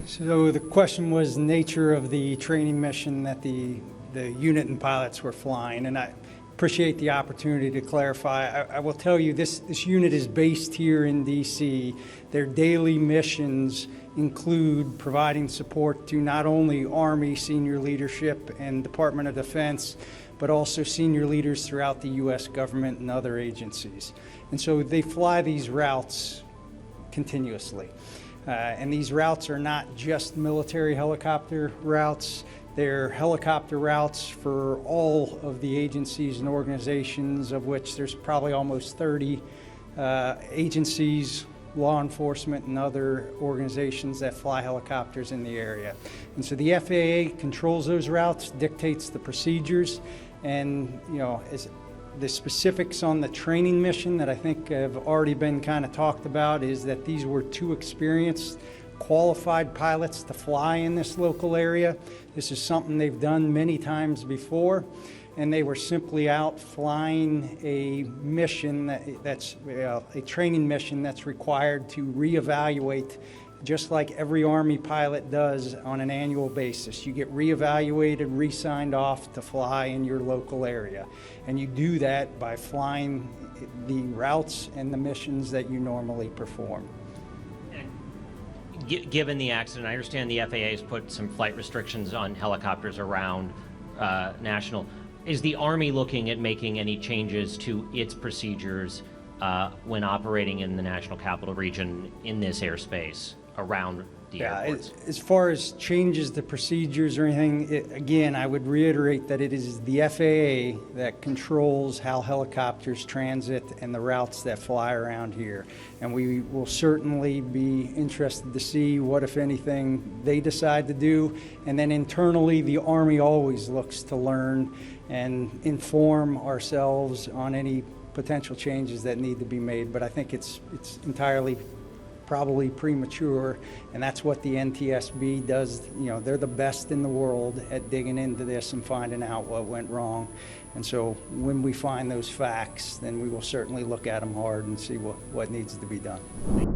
So the question was nature of the training mission that the unit and pilots were flying, and I appreciate the opportunity to clarify. I will tell you this unit is based here in D.C. Their daily missions include providing support to not only Army senior leadership and Department of Defense, but also senior leaders throughout the U.S. government and other agencies. And so they fly these routes continuously. And these routes are not just military helicopter routes. They're helicopter routes for all of the agencies and organizations, of which there's probably almost 30 agencies, law enforcement, and other organizations that fly helicopters in the area. And so the FAA controls those routes, dictates the procedures, and as the specifics on the training mission that I think have already been kind of talked about is that these were two experienced, qualified pilots to fly in this local area. This is something they've done many times before, and they were simply out flying a mission that's a training mission that's required to reevaluate, just like every Army pilot does on an annual basis. You get reevaluated, re-signed off to fly in your local area. And you do that by flying the routes and the missions that you normally perform. Given the accident, I understand the FAA has put some flight restrictions on helicopters around national. Is the Army looking at making any changes to its procedures when operating in the National Capital Region in this airspace around the airports? As far as changes to procedures or anything, again, I would reiterate that it is the FAA that controls how helicopters transit and the routes that fly around here. And we will certainly be interested to see what, if anything, they decide to do. And then internally, the Army always looks to learn and inform ourselves on any potential changes that need to be made. But I think it's entirely probably premature, and that's what the NTSB does. They're the best in the world at digging into this and finding out what went wrong. And so when we find those facts, then we will certainly look at them hard and see what needs to be done.